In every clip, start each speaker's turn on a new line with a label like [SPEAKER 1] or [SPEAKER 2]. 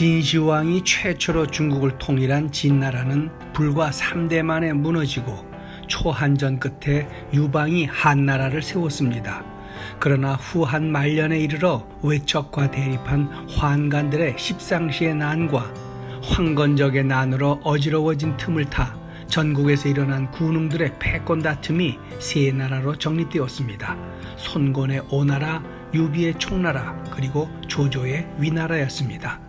[SPEAKER 1] 진시황이 최초로 중국을 통일한 진나라는 불과 3대 만에 무너지고 초한전 끝에 유방이 한나라를 세웠습니다. 그러나 후한 말년에 이르러 외척과 대립한 환관들의 십상시의 난과 황건적의 난으로 어지러워진 틈을 타 전국에서 일어난 군웅들의 패권 다툼이 세 나라로 정립되었습니다. 손곤의 오나라, 유비의 총나라, 그리고 조조의 위나라였습니다.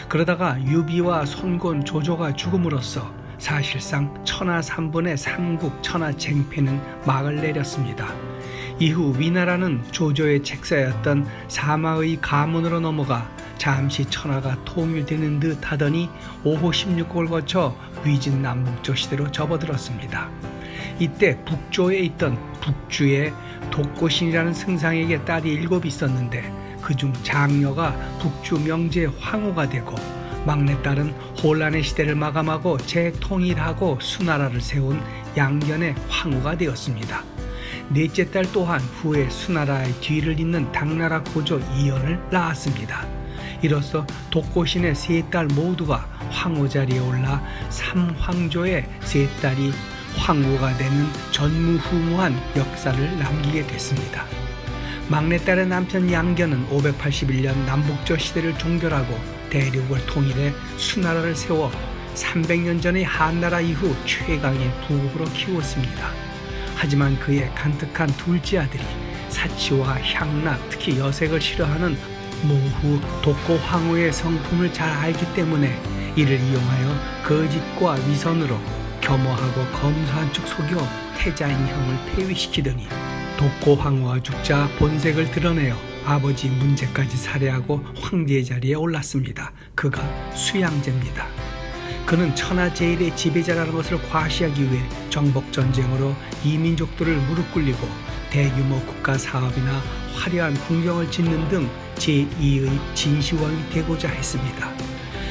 [SPEAKER 1] 그러다가 유비와 손곤, 조조가 죽음으로써 사실상 천하삼분의 삼국 천하쟁패는 막을 내렸습니다. 이후 위나라는 조조의 책사였던 사마의 가문으로 넘어가 잠시 천하가 통일되는 듯 하더니 5호 16국을 거쳐 위진 남북조 시대로 접어들었습니다. 이때 북조에 있던 북주의 독고신이라는 승상에게 딸이 7 있었는데 그중 장녀가 북주 명제 황후가 되고 막내딸은 혼란의 시대를 마감하고 재통일하고 수나라를 세운 양견의 황후가 되었습니다. 넷째 딸 또한 후에 수나라의 뒤를 잇는 당나라 고조 이연을 낳았습니다. 이로써 독고신의 세 딸 모두가 황후 자리에 올라 삼황조의 세 딸이 황후가 되는 전무후무한 역사를 남기게 됐습니다. 막내딸의 남편 양견은 581년 남북조 시대를 종결하고 대륙을 통일해 수나라를 세워 300년 전의 한나라 이후 최강의 부국으로 키웠습니다. 하지만 그의 간특한 둘째 아들이 사치와 향락, 특히 여색을 싫어하는 모후 독고 황후의 성품을 잘 알기 때문에 이를 이용하여 거짓과 위선으로 겸허하고 검소한 척 속여 태자인 형을 폐위시키더니 독고 황후가 죽자 본색을 드러내어 아버지 문제까지 살해하고 황제의 자리에 올랐습니다. 그가 수양제입니다. 그는 천하제일의 지배자라는 것을 과시하기 위해 정복전쟁으로 이민족들을 무릎 꿇리고 대규모 국가 사업이나 화려한 궁정을 짓는 등 제2의 진시황이 되고자 했습니다.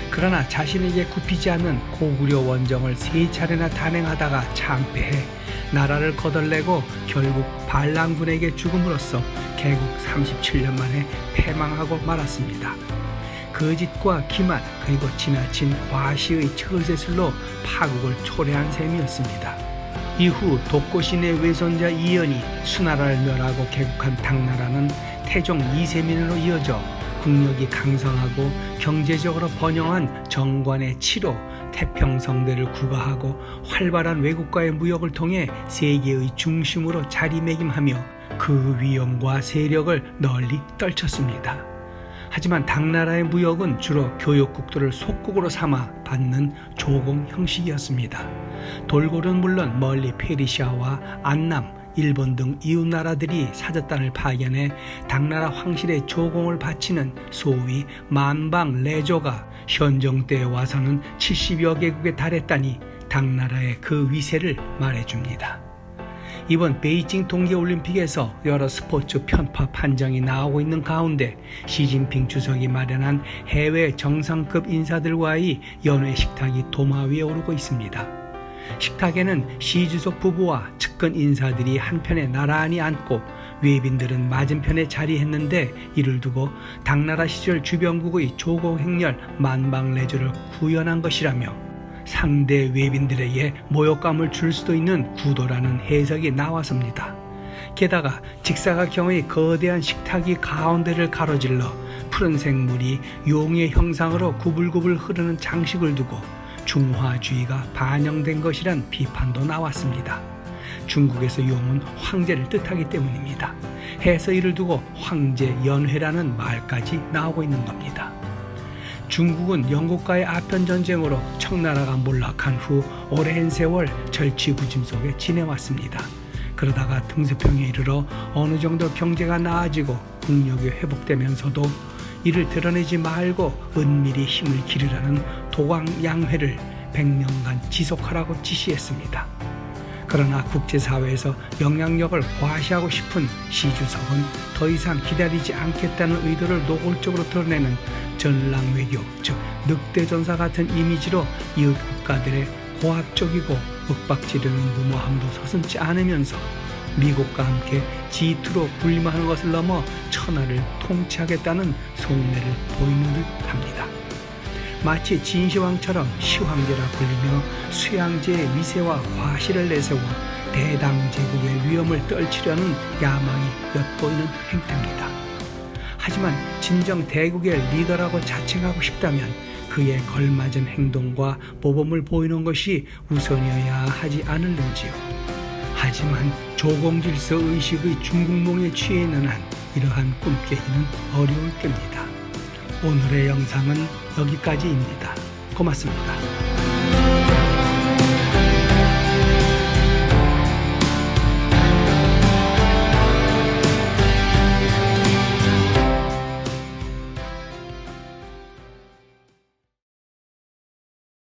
[SPEAKER 1] 그러나 자신에게 굽히지 않는 고구려 원정을 3차례나 단행하다가 참패해 나라를 거덜내고 결국 반란군에게 죽음으로써 개국 37년 만에 패망하고 말았습니다. 거짓과 기만 그리고 지나친 과시의 처세술로 파국을 초래한 셈이었습니다. 이후 독고신의 외손자 이연이 수나라를 멸하고 개국한 당나라는 태종 2세민으로 이어져 국력이 강성하고 경제적으로 번영한 정관의 치로 태평성대를 구가하고 활발한 외국과의 무역을 통해 세계의 중심으로 자리매김하며 그 위엄과 세력을 널리 떨쳤습니다. 하지만 당나라의 무역은 주로 교역국들을 속국으로 삼아 받는 조공 형식이었습니다. 돌고는 물론 멀리 페르시아와 안남, 일본 등 이웃 나라들이 사절단을 파견해 당나라 황실의 조공을 바치는 소위 만방레조가 현종 때에 와서는 70여 개국에 달했다니 당나라의 그 위세를 말해줍니다. 이번 베이징 동계올림픽에서 여러 스포츠 편파 판정이 나오고 있는 가운데 시진핑 주석이 마련한 해외 정상급 인사들과의 연회 식탁이 도마 위에 오르고 있습니다. 식탁에는 시 주석 부부와 측근 인사들이 한편에 나란히 앉고 외빈들은 맞은편에 자리했는데 이를 두고 당나라 시절 주변국의 조공 행렬 만방레조를 구현한 것이라며 상대 외빈들에게 모욕감을 줄 수도 있는 구도라는 해석이 나왔습니다. 게다가 직사각형의 거대한 식탁이 가운데를 가로질러 푸른색 물이 용의 형상으로 구불구불 흐르는 장식을 두고 중화주의가 반영된 것이란 비판도 나왔습니다. 중국에서 용은 황제를 뜻하기 때문입니다. 해서 이를 두고 황제연회라는 말까지 나오고 있는 겁니다. 중국은 영국과의 아편전쟁으로 청나라가 몰락한 후 오랜 세월 절치부심 속에 지내왔습니다. 그러다가 등소평에 이르러 어느 정도 경제가 나아지고 국력이 회복되면서도 이를 드러내지 말고 은밀히 힘을 기르라는 도광양회를 100년간 지속하라고 지시했습니다. 그러나 국제사회에서 영향력을 과시하고 싶은 시주석은 더 이상 기다리지 않겠다는 의도를 노골적으로 드러내는 전랑외교, 즉 늑대전사 같은 이미지로 이웃 국가들의 고압적이고 윽박지르는 무모함도 서슴지 않으면서 미국과 함께 G2로 군림하는 것을 넘어 천하를 통치하겠다는 속내를 보이는 듯 합니다. 마치 진시황처럼 시황제라 불리며 수양제의 위세와 과실을 내세워 대당 제국의 위험을 떨치려는 야망이 엿보이는 행태입니다. 하지만 진정 대국의 리더라고 자칭하고 싶다면 그에 걸맞은 행동과 모범을 보이는 것이 우선이어야 하지 않을는지요. 하지만 조공질서 의식의 중국몽에 취해 있는 한 이러한 꿈 깨기는 어려울 겁니다. 오늘의 영상은 여기까지입니다. 고맙습니다.